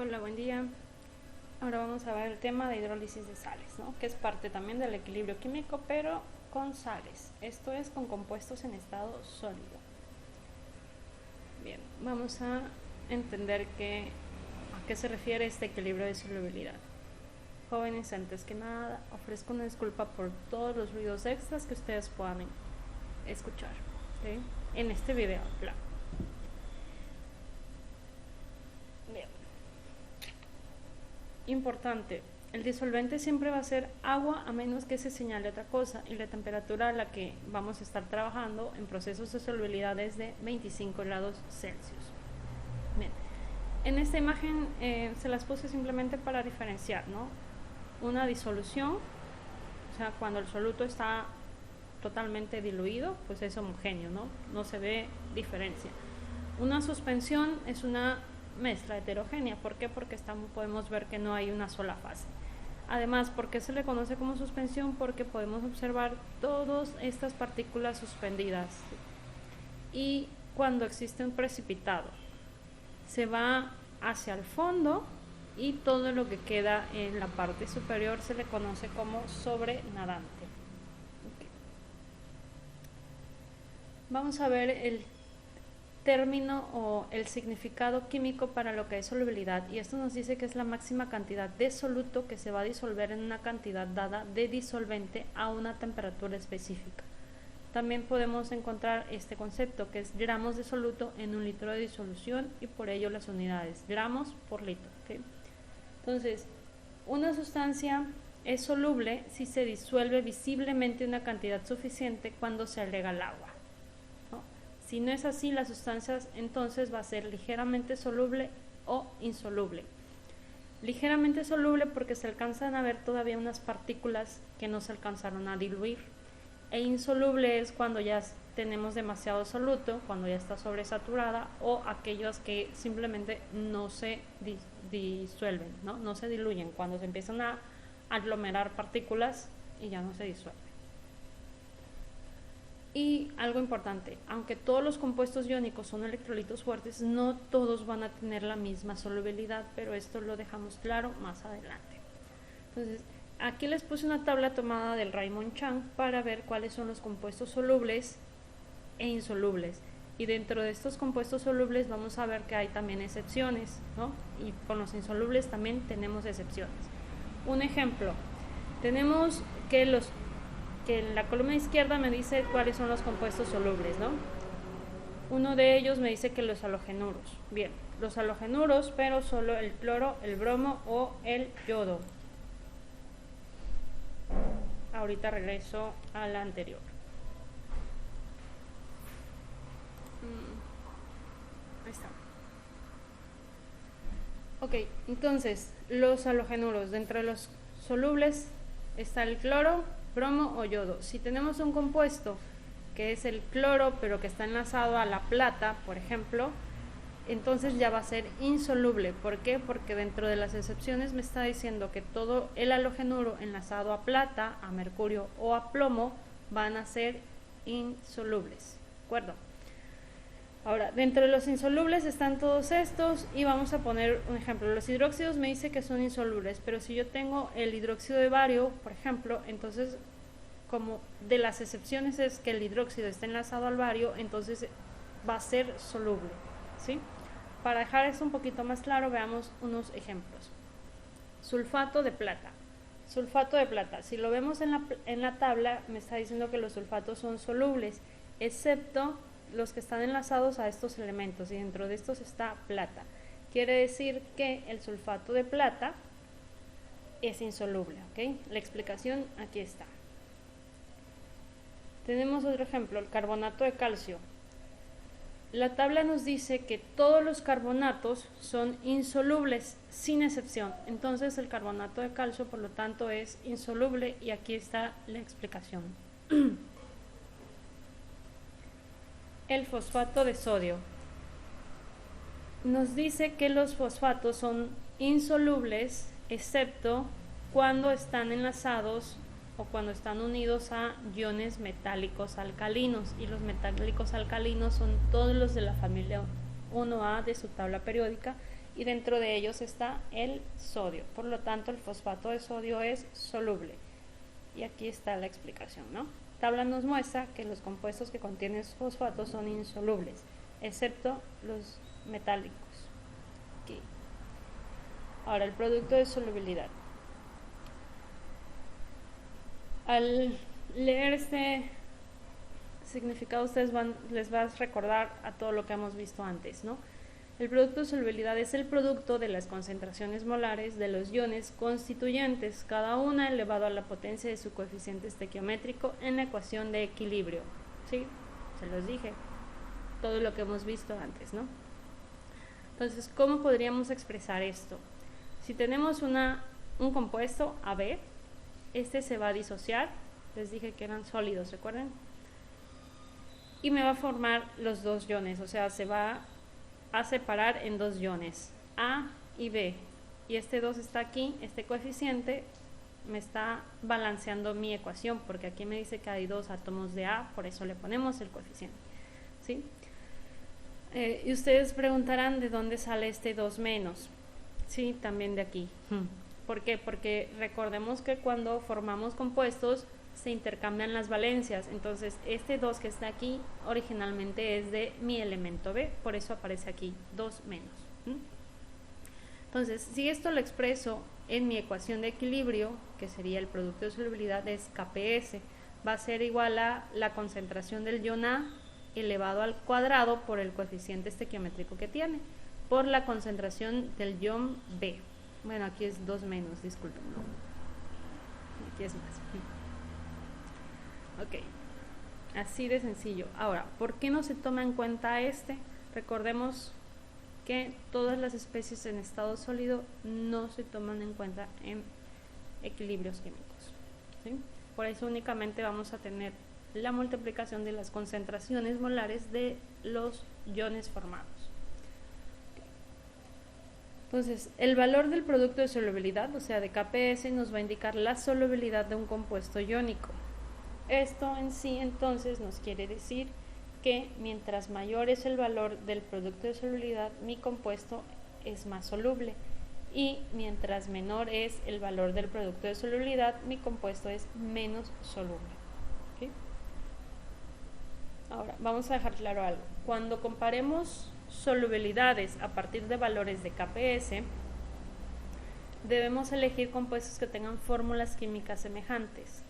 Hola, buen día. Ahora vamos a ver el tema de hidrólisis de sales, ¿no? Que es parte también del equilibrio químico, pero con sales. Esto es con compuestos en estado sólido. Bien, vamos a entender a qué se refiere este equilibrio de solubilidad. Jóvenes, antes que nada, ofrezco una disculpa por todos los ruidos extras que ustedes puedan escuchar, ¿sí? En este video, claro. Bien. Importante, el disolvente siempre va a ser agua a menos que se señale otra cosa, y la temperatura a la que vamos a estar trabajando en procesos de solubilidad es de 25 grados Celsius. Bien. En esta imagen se las puse simplemente para diferenciar, ¿no? Una disolución, o sea, cuando el soluto está totalmente diluido, pues es homogéneo, ¿no? No se ve diferencia. Una suspensión es una mezcla heterogénea. ¿Por qué? Porque podemos ver que no hay una sola fase. Además, ¿por qué se le conoce como suspensión? Porque podemos observar todas estas partículas suspendidas. Y cuando existe un precipitado, se va hacia el fondo y todo lo que queda en la parte superior se le conoce como sobrenadante. Okay. Vamos a ver el término o el significado químico para lo que es solubilidad, y esto nos dice que es la máxima cantidad de soluto que se va a disolver en una cantidad dada de disolvente a una temperatura específica. También podemos encontrar este concepto, que es gramos de soluto en un litro de disolución, y por ello las unidades gramos por litro, ¿okay? Entonces, una sustancia es soluble si se disuelve visiblemente una cantidad suficiente cuando se agrega el agua. Si no es así, la sustancia entonces va a ser ligeramente soluble o insoluble. Ligeramente soluble porque se alcanzan a ver todavía unas partículas que no se alcanzaron a diluir. E insoluble es cuando ya tenemos demasiado soluto, cuando ya está sobresaturada, o aquellos que simplemente no se disuelven, no se diluyen, cuando se empiezan a aglomerar partículas y ya no se disuelven. Y algo importante, aunque todos los compuestos iónicos son electrolitos fuertes, no todos van a tener la misma solubilidad, pero esto lo dejamos claro más adelante. Entonces, aquí les puse una tabla tomada del Raymond Chang para ver cuáles son los compuestos solubles e insolubles. Y dentro de estos compuestos solubles vamos a ver que hay también excepciones, ¿no? Y con los insolubles también tenemos excepciones. Un ejemplo, tenemos que en la columna izquierda me dice cuáles son los compuestos solubles, ¿no? Uno de ellos me dice que los halogenuros. Bien, los halogenuros, pero solo el cloro, el bromo o el yodo. Ahorita regreso a la anterior. Ahí está. Ok, entonces, los halogenuros. Dentro de los solubles está el cloro, bromo o yodo. Si tenemos un compuesto que es el cloro pero que está enlazado a la plata, por ejemplo, entonces ya va a ser insoluble. ¿Por qué? Porque dentro de las excepciones me está diciendo que todo el halogenuro enlazado a plata, a mercurio o a plomo van a ser insolubles, ¿de acuerdo? Ahora, dentro de los insolubles están todos estos, y vamos a poner un ejemplo. Los hidróxidos me dice que son insolubles, pero si yo tengo el hidróxido de bario, por ejemplo, entonces, como de las excepciones es que el hidróxido está enlazado al bario, entonces va a ser soluble, ¿sí? Para dejar esto un poquito más claro, veamos unos ejemplos. Sulfato de plata. Sulfato de plata, si lo vemos en la tabla, me está diciendo que los sulfatos son solubles, excepto los que están enlazados a estos elementos, y dentro de estos está plata. Quiere decir que el sulfato de plata es insoluble, ¿ok? La explicación aquí está. Tenemos otro ejemplo, el carbonato de calcio. La tabla nos dice que todos los carbonatos son insolubles, sin excepción. Entonces el carbonato de calcio, por lo tanto, es insoluble, y aquí está la explicación. El fosfato de sodio nos dice que los fosfatos son insolubles excepto cuando están enlazados o cuando están unidos a iones metálicos alcalinos, y los metálicos alcalinos son todos los de la familia 1A de su tabla periódica, y dentro de ellos está el sodio. Por lo tanto, el fosfato de sodio es soluble. Y aquí está la explicación, ¿no? Tabla nos muestra que los compuestos que contienen fosfato son insolubles, excepto los metálicos. Aquí. Ahora, el producto de solubilidad. Al leer este significado, ustedes les va a recordar a todo lo que hemos visto antes, ¿no? El producto de solubilidad es el producto de las concentraciones molares de los iones constituyentes, cada una elevado a la potencia de su coeficiente estequiométrico en la ecuación de equilibrio. ¿Sí? Se los dije, todo lo que hemos visto antes, ¿no? Entonces, ¿cómo podríamos expresar esto? Si tenemos un compuesto AB, este se va a disociar, les dije que eran sólidos, ¿recuerden? Y me va a formar los dos iones, o sea, se va a separar en dos iones, A y B, y este 2 está aquí, este coeficiente me está balanceando mi ecuación, porque aquí me dice que hay dos átomos de A, por eso le ponemos el coeficiente, ¿sí? Y ustedes preguntarán de dónde sale este 2 menos, sí, también de aquí. ¿Por qué? Porque recordemos que cuando formamos compuestos se intercambian las valencias, entonces este 2 que está aquí originalmente es de mi elemento B, por eso aparece aquí 2 menos. Entonces, si esto lo expreso en mi ecuación de equilibrio, que sería el producto de solubilidad, es Kps, va a ser igual a la concentración del ion A elevado al cuadrado por el coeficiente estequiométrico que tiene, por la concentración del ion B. Bueno, aquí es 2 menos, disculpen, ¿no? Aquí es más. Ok, así de sencillo. Ahora, ¿por qué no se toma en cuenta este? Recordemos que todas las especies en estado sólido no se toman en cuenta en equilibrios químicos, ¿sí? Por eso únicamente vamos a tener la multiplicación de las concentraciones molares de los iones formados. Entonces, el valor del producto de solubilidad, o sea de Kps, nos va a indicar la solubilidad de un compuesto iónico. Esto en sí entonces nos quiere decir que mientras mayor es el valor del producto de solubilidad, mi compuesto es más soluble, y mientras menor es el valor del producto de solubilidad, mi compuesto es menos soluble. ¿Sí? Ahora, vamos a dejar claro algo. Cuando comparemos solubilidades a partir de valores de Kps, debemos elegir compuestos que tengan fórmulas químicas semejantes.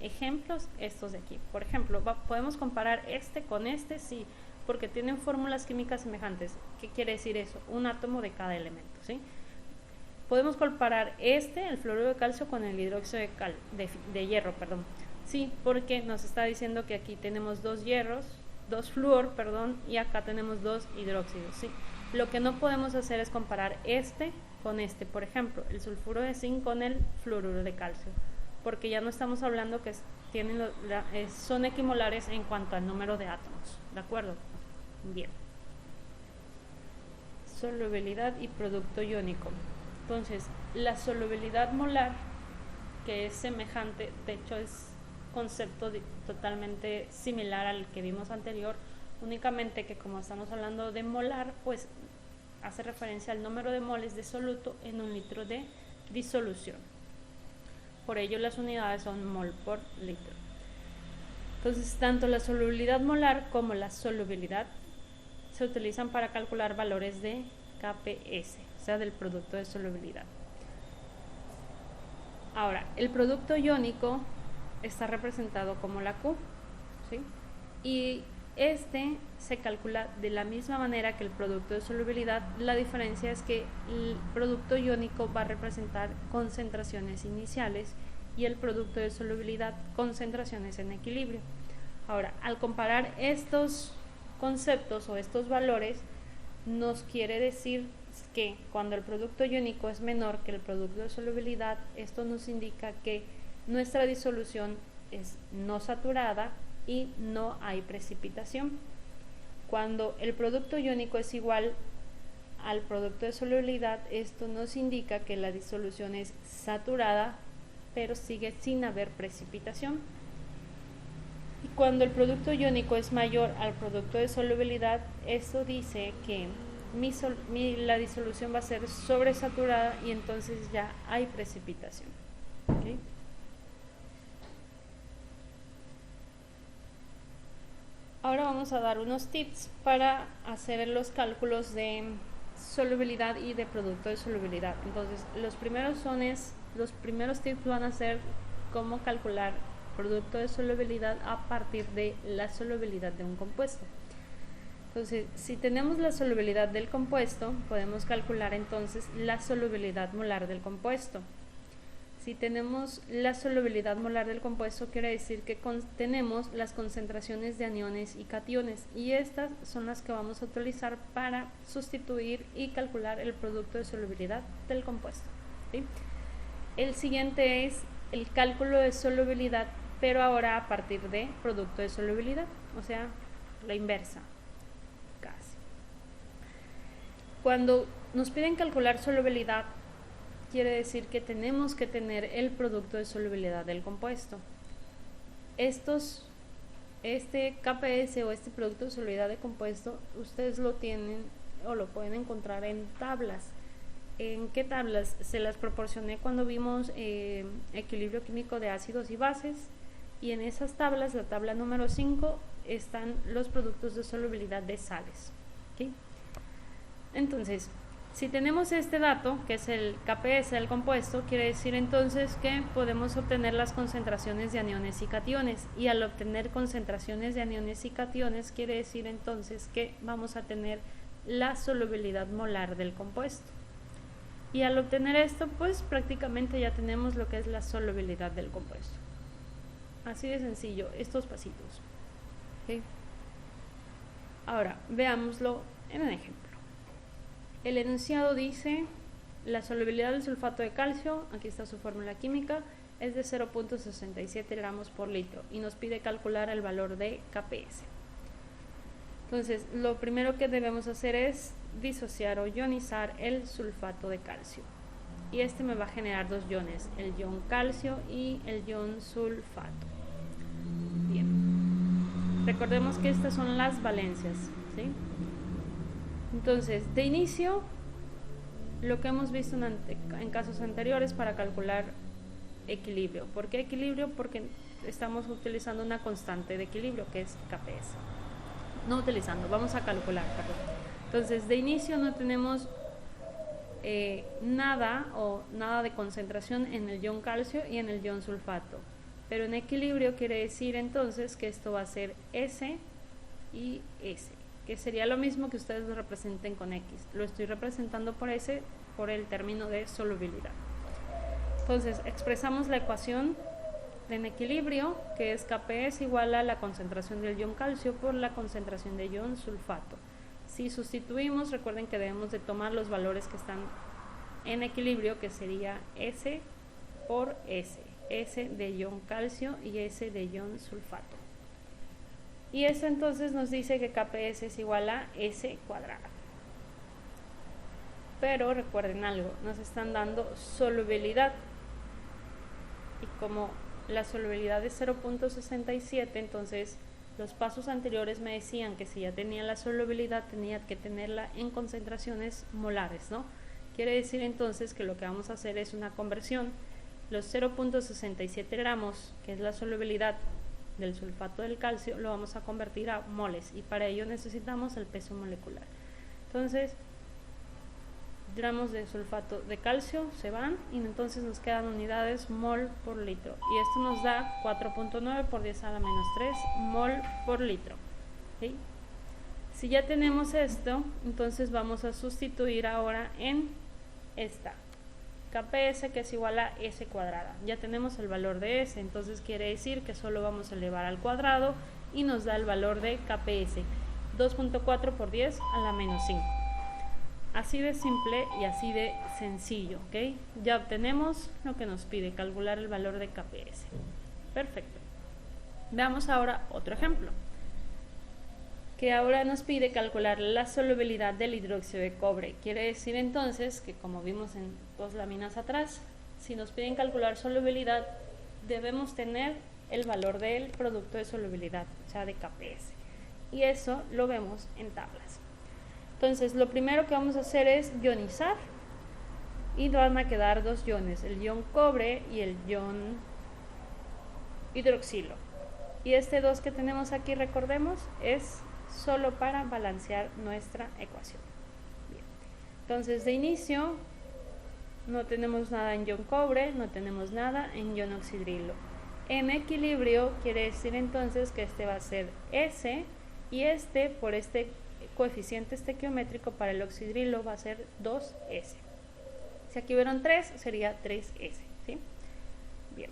Ejemplos, estos de aquí. Por ejemplo, podemos comparar este con este, sí, porque tienen fórmulas químicas semejantes. ¿Qué quiere decir eso? Un átomo de cada elemento, ¿sí? Podemos comparar el fluoruro de calcio con el hidróxido de hierro, perdón. Sí, porque nos está diciendo que aquí tenemos dos flúor, y acá tenemos dos hidróxidos, ¿sí? Lo que no podemos hacer es comparar este con este, por ejemplo, el sulfuro de zinc con el fluoruro de calcio, porque ya no estamos hablando que son equimolares en cuanto al número de átomos, ¿de acuerdo? Bien. Solubilidad y producto iónico. Entonces, la solubilidad molar, que es semejante, de hecho es concepto totalmente similar al que vimos anterior, únicamente que como estamos hablando de molar, pues hace referencia al número de moles de soluto en un litro de disolución. Por ello las unidades son mol por litro. Entonces, tanto la solubilidad molar como la solubilidad se utilizan para calcular valores de Kps, o sea, del producto de solubilidad. Ahora, el producto iónico está representado como la Q, ¿sí? Y este se calcula de la misma manera que el producto de solubilidad. La diferencia es que el producto iónico va a representar concentraciones iniciales y el producto de solubilidad concentraciones en equilibrio. Ahora, al comparar estos conceptos o estos valores, nos quiere decir que cuando el producto iónico es menor que el producto de solubilidad, esto nos indica que nuestra disolución es no saturada y no hay precipitación. Cuando el producto iónico es igual al producto de solubilidad, esto nos indica que la disolución es saturada, pero sigue sin haber precipitación. Y cuando el producto iónico es mayor al producto de solubilidad, esto dice que la disolución va a ser sobresaturada y entonces ya hay precipitación. ¿Okay? Ahora vamos a dar unos tips para hacer los cálculos de solubilidad y de producto de solubilidad. Entonces, los primeros tips van a ser cómo calcular producto de solubilidad a partir de la solubilidad de un compuesto. Entonces, si tenemos la solubilidad del compuesto, podemos calcular entonces la solubilidad molar del compuesto. Si tenemos la solubilidad molar del compuesto, quiere decir que tenemos las concentraciones de aniones y cationes, y estas son las que vamos a utilizar para sustituir y calcular el producto de solubilidad del compuesto. ¿Sí? El siguiente es el cálculo de solubilidad, pero ahora a partir de producto de solubilidad, o sea, la inversa. Casi. Cuando nos piden calcular solubilidad, quiere decir que tenemos que tener el producto de solubilidad del compuesto. Este KPS o este producto de solubilidad de compuesto, ustedes lo tienen o lo pueden encontrar en tablas. ¿En qué tablas? Se las proporcioné cuando vimos equilibrio químico de ácidos y bases, y en esas tablas, la tabla número 5, están los productos de solubilidad de sales. ¿Okay? Entonces, si tenemos este dato, que es el KPS del compuesto, quiere decir entonces que podemos obtener las concentraciones de aniones y cationes, y al obtener concentraciones de aniones y cationes quiere decir entonces que vamos a tener la solubilidad molar del compuesto. Y al obtener esto, pues prácticamente ya tenemos lo que es la solubilidad del compuesto. Así de sencillo, estos pasitos. ¿Okay? Ahora, veámoslo en un ejemplo. El enunciado dice, la solubilidad del sulfato de calcio, aquí está su fórmula química, es de 0.67 gramos por litro y nos pide calcular el valor de KPS. Entonces, lo primero que debemos hacer es disociar o ionizar el sulfato de calcio. Y este me va a generar dos iones, el ion calcio y el ion sulfato. Bien. Recordemos que estas son las valencias, ¿sí? Entonces, de inicio, lo que hemos visto en casos anteriores para calcular equilibrio. ¿Por qué equilibrio? Porque estamos utilizando una constante de equilibrio, que es KPS. Vamos a calcular, perdón. Entonces, de inicio no tenemos nada de concentración en el ion calcio y en el ion sulfato. Pero en equilibrio quiere decir entonces que esto va a ser S y S, que sería lo mismo que ustedes lo representen con X. Lo estoy representando por S por el término de solubilidad. Entonces, expresamos la ecuación en equilibrio, que es KPS igual a la concentración del ion calcio por la concentración de ion sulfato. Si sustituimos, recuerden que debemos de tomar los valores que están en equilibrio, que sería S por S. S de ion calcio y S de ion sulfato. Y eso entonces nos dice que KPS es igual a S cuadrada. Pero recuerden algo, nos están dando solubilidad. Y como la solubilidad es 0.67, entonces los pasos anteriores me decían que si ya tenía la solubilidad tenía que tenerla en concentraciones molares, ¿no? Quiere decir entonces que lo que vamos a hacer es una conversión. Los 0.67 gramos, que es la solubilidad del sulfato del calcio, lo vamos a convertir a moles, y para ello necesitamos el peso molecular. Entonces, gramos de sulfato de calcio se van y entonces nos quedan unidades mol por litro, y esto nos da 4.9 por 10 a la menos 3 mol por litro. ¿Sí? Si ya tenemos esto, entonces vamos a sustituir ahora en esta KPS, que es igual a S cuadrada. Ya tenemos el valor de S, entonces quiere decir que solo vamos a elevar al cuadrado y nos da el valor de KPS, 2.4 por 10 a la menos 5. Así de simple y así de sencillo, ¿ok? Ya obtenemos lo que nos pide, calcular el valor de KPS. Perfecto. Veamos ahora otro ejemplo, que ahora nos pide calcular la solubilidad del hidróxido de cobre. Quiere decir entonces que, como vimos en dos láminas atrás, si nos piden calcular solubilidad, debemos tener el valor del producto de solubilidad, o sea, de KPS. Y eso lo vemos en tablas. Entonces, lo primero que vamos a hacer es ionizar y van a quedar dos iones, el ion cobre y el ion hidroxilo. Y este 2 que tenemos aquí, recordemos, es solo para balancear nuestra ecuación. Bien. Entonces, de inicio, no tenemos nada en ion cobre, no tenemos nada en ion oxidrilo. En equilibrio quiere decir entonces que este va a ser S y este, por este coeficiente estequiométrico para el oxidrilo, va a ser 2S. Si aquí hubieron 3, sería 3S, ¿sí? Bien.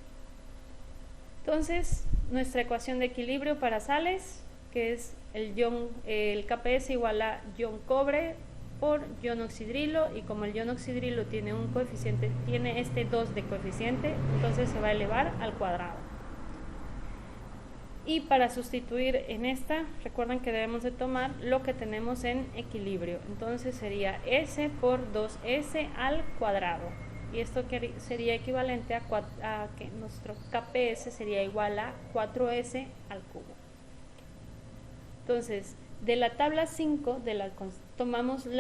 Entonces, nuestra ecuación de equilibrio para sales, que es el KPS igual a ion cobre por ion oxidrilo, y como el ion oxidrilo tiene un coeficiente, tiene este 2 de coeficiente, entonces se va a elevar al cuadrado. Y para sustituir en esta, recuerden que debemos de tomar lo que tenemos en equilibrio, entonces sería S por 2S al cuadrado, y esto sería equivalente a que nuestro KPS sería igual a 4S al cubo. Entonces, de la tabla 5, tomamos de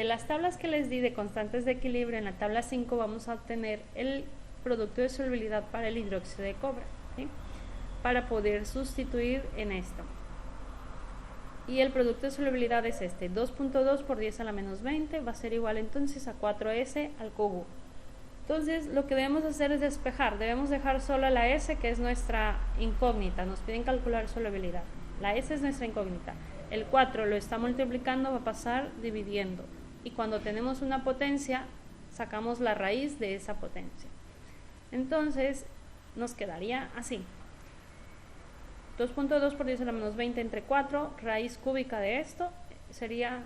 las tablas que les di de constantes de equilibrio, en la tabla 5 vamos a obtener el producto de solubilidad para el hidróxido de cobre, ¿sí? Para poder sustituir en esto. Y el producto de solubilidad es este, 2.2 por 10 a la menos 20, va a ser igual entonces a 4S al cubo. Entonces, lo que debemos hacer es despejar, debemos dejar solo la S, que es nuestra incógnita, nos piden calcular solubilidad. La S es nuestra incógnita. El 4 lo está multiplicando, va a pasar dividiendo. Y cuando tenemos una potencia, sacamos la raíz de esa potencia. Entonces, nos quedaría así. 2.2 por 10 a la menos 20 entre 4, raíz cúbica de esto, sería,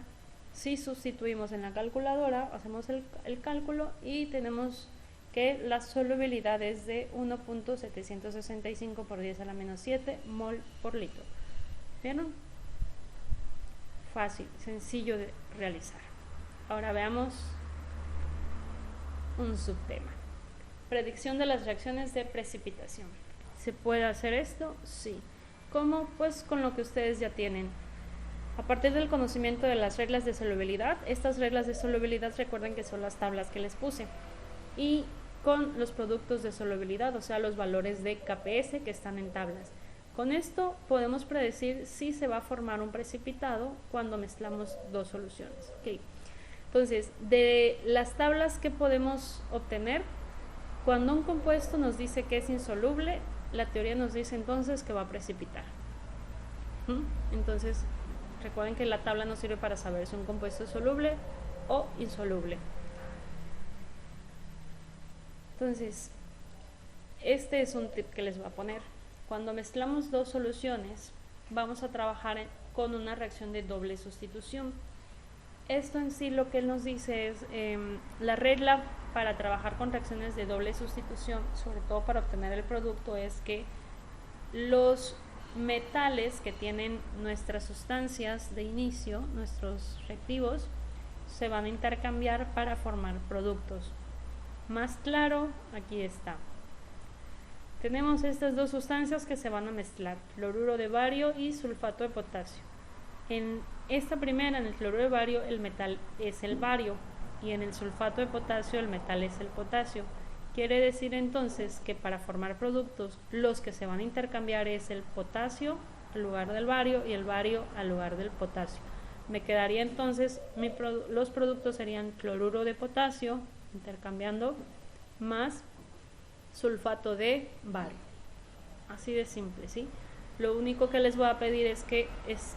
si sustituimos en la calculadora, hacemos el cálculo y tenemos que la solubilidad es de 1.765 por 10 a la menos 7 mol por litro. ¿Vieron? Fácil, sencillo de realizar. Ahora veamos un subtema. Predicción de las reacciones de precipitación. ¿Se puede hacer esto? Sí. ¿Cómo? Pues con lo que ustedes ya tienen. A partir del conocimiento de las reglas de solubilidad, estas reglas de solubilidad recuerden que son las tablas que les puse. Y con los productos de solubilidad, o sea, los valores de KPS que están en tablas. Con esto podemos predecir si se va a formar un precipitado cuando mezclamos dos soluciones. Okay. Entonces, de las tablas que podemos obtener, cuando un compuesto nos dice que es insoluble, la teoría nos dice entonces que va a precipitar. Entonces, recuerden que la tabla nos sirve para saber si un compuesto es soluble o insoluble. Entonces, este es un tip que les voy a poner. Cuando mezclamos dos soluciones, vamos a trabajar con una reacción de doble sustitución. Esto en sí lo que él nos dice es la regla para trabajar con reacciones de doble sustitución, sobre todo para obtener el producto, es que los metales que tienen nuestras sustancias de inicio, nuestros reactivos, se van a intercambiar para formar productos. Más claro, aquí está. Tenemos estas dos sustancias que se van a mezclar, cloruro de bario y sulfato de potasio. En esta primera, en el cloruro de bario, el metal es el bario, y en el sulfato de potasio el metal es el potasio. Quiere decir entonces que para formar productos los que se van a intercambiar es el potasio al lugar del bario y el bario al lugar del potasio. Me quedaría entonces, los productos serían cloruro de potasio intercambiando más sulfato de bario. Así de simple, ¿sí? Lo único que les voy a pedir es que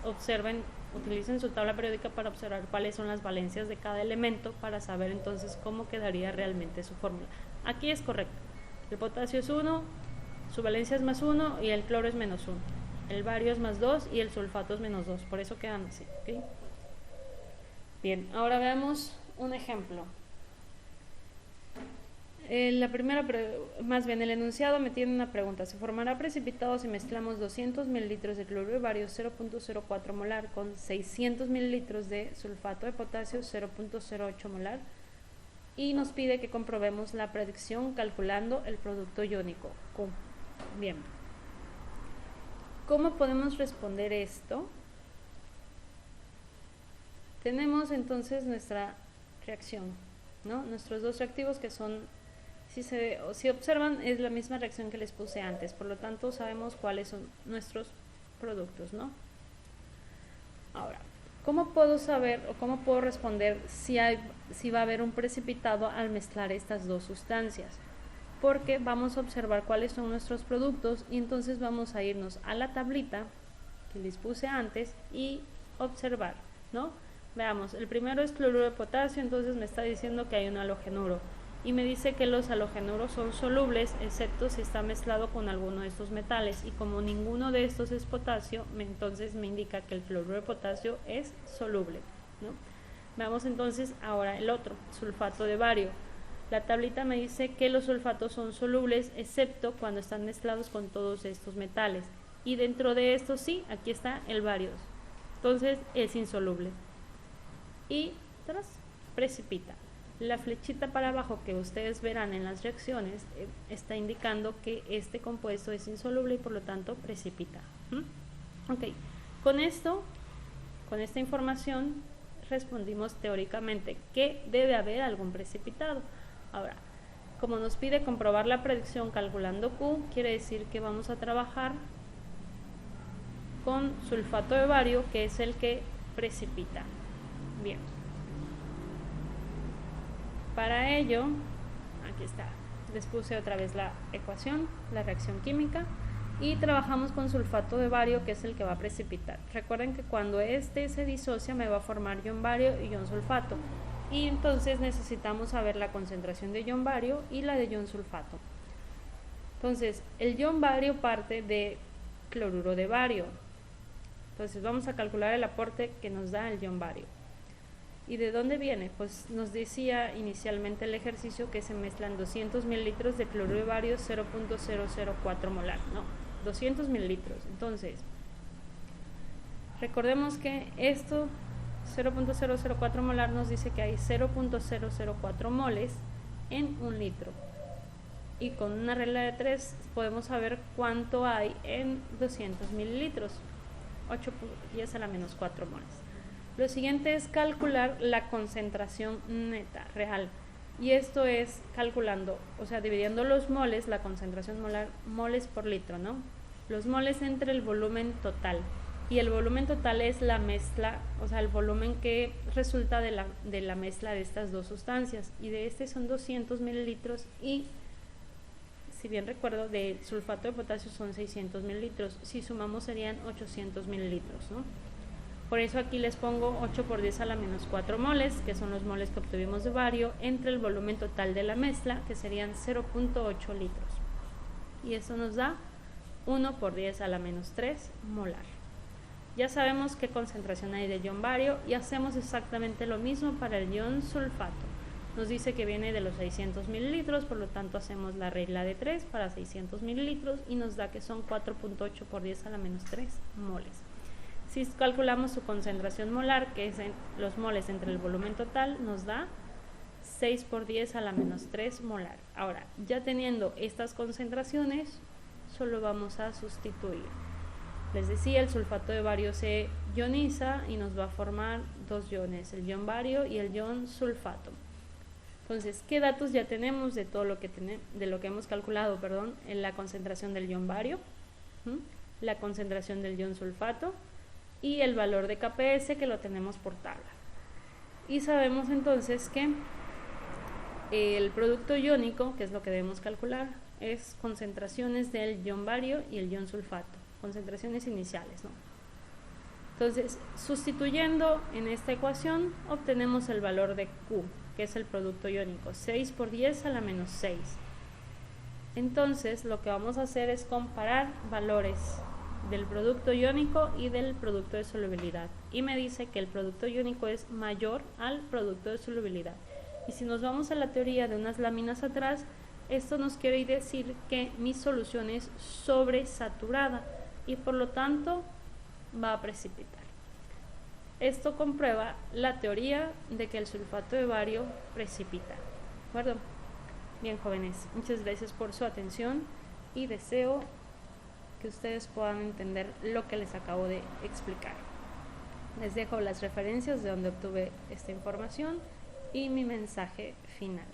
observen, utilicen su tabla periódica para observar cuáles son las valencias de cada elemento para saber entonces cómo quedaría realmente su fórmula. Aquí es correcto. El potasio es 1, su valencia es más 1 y el cloro es menos 1. El bario es más 2 y el sulfato es menos 2. Por eso quedan así. ¿Okay? Bien, ahora veamos un ejemplo. El enunciado me tiene una pregunta. Se formará precipitado si mezclamos 200 mililitros de cloruro de bario 0.04 molar con 600 mililitros de sulfato de potasio 0.08 molar, y nos pide que comprobemos la predicción calculando el producto iónico Q. Bien, ¿cómo podemos responder esto? Tenemos entonces nuestra reacción, ¿no? Nuestros dos reactivos que son, si observan, es la misma reacción que les puse antes, por lo tanto sabemos cuáles son nuestros productos, ¿no? Ahora, ¿cómo puedo saber o cómo puedo responder si va a haber un precipitado al mezclar estas dos sustancias? Porque vamos a observar cuáles son nuestros productos y entonces vamos a irnos a la tablita que les puse antes y observar, ¿no? Veamos, el primero es cloruro de potasio, entonces me está diciendo que hay un halogenuro y me dice que los halogenuros son solubles excepto si está mezclado con alguno de estos metales, y como ninguno de estos es potasio, entonces me indica que el cloruro de potasio es soluble, ¿no? Veamos entonces ahora el otro, sulfato de bario. La tablita me dice que los sulfatos son solubles excepto cuando están mezclados con todos estos metales, y dentro de estos sí, aquí está el bario, entonces es insoluble y precipita. La flechita para abajo que ustedes verán en las reacciones está indicando que este compuesto es insoluble y por lo tanto precipita. Ok, con esta información respondimos teóricamente que debe haber algún precipitado. Ahora, como nos pide comprobar la predicción calculando Q, quiere decir que vamos a trabajar con sulfato de bario, que es el que precipita. Bien. Para ello, aquí está, les puse otra vez la ecuación, la reacción química, y trabajamos con sulfato de bario, que es el que va a precipitar. Recuerden que cuando este se disocia me va a formar ion bario y ion sulfato, y entonces necesitamos saber la concentración de ion bario y la de ion sulfato. Entonces, el ion bario parte de cloruro de bario, entonces vamos a calcular el aporte que nos da el ion bario. ¿Y de dónde viene? Pues nos decía inicialmente el ejercicio que se mezclan 200 mililitros de cloruro de bario 0.004 molar, no, 200 mililitros. Entonces, recordemos que esto 0.004 molar nos dice que hay 0.004 moles en un litro. Y con una regla de 3 podemos saber cuánto hay en 200 mililitros, 8 por 10 a la menos 4 moles. Lo siguiente es calcular la concentración neta, real, y esto es calculando, o sea, dividiendo los moles, la concentración molar, moles por litro, ¿no? Los moles entre el volumen total, y el volumen total es la mezcla, o sea, el volumen que resulta de la mezcla de estas dos sustancias, y de este son 200 mililitros, y si bien recuerdo, de sulfato de potasio son 600 mililitros, si sumamos serían 800 mililitros, ¿no? Por eso aquí les pongo 8 por 10 a la menos 4 moles, que son los moles que obtuvimos de bario, entre el volumen total de la mezcla, que serían 0.8 litros. Y eso nos da 1 por 10 a la menos 3 molar. Ya sabemos qué concentración hay de ion bario y hacemos exactamente lo mismo para el ion sulfato. Nos dice que viene de los 600 mililitros, por lo tanto hacemos la regla de 3 para 600 mililitros y nos da que son 4.8 por 10 a la menos 3 moles. Si calculamos su concentración molar, que es los moles entre el volumen total, nos da 6 por 10 a la menos 3 molar. Ahora, ya teniendo estas concentraciones, solo vamos a sustituir. Les decía, el sulfato de bario se ioniza y nos va a formar dos iones, el ion bario y el ion sulfato. Entonces, ¿qué datos ya tenemos de todo lo que hemos calculado, en la concentración del ion bario, la concentración del ion sulfato y el valor de KPS, que lo tenemos por tabla? Y sabemos entonces que el producto iónico, que es lo que debemos calcular, es concentraciones del ion bario y el ion sulfato, concentraciones iniciales, ¿no? Entonces, sustituyendo en esta ecuación, obtenemos el valor de Q, que es el producto iónico, 6 por 10 a la menos 6. Entonces, lo que vamos a hacer es comparar valores del producto iónico y del producto de solubilidad, y me dice que el producto iónico es mayor al producto de solubilidad. Y si nos vamos a la teoría de unas láminas atrás, esto nos quiere decir que mi solución es sobresaturada y por lo tanto va a precipitar. Esto comprueba la teoría de que el sulfato de bario precipita. ¿De acuerdo? Bien, jóvenes, muchas gracias por su atención y deseo que ustedes puedan entender lo que les acabo de explicar. Les dejo las referencias de donde obtuve esta información y mi mensaje final.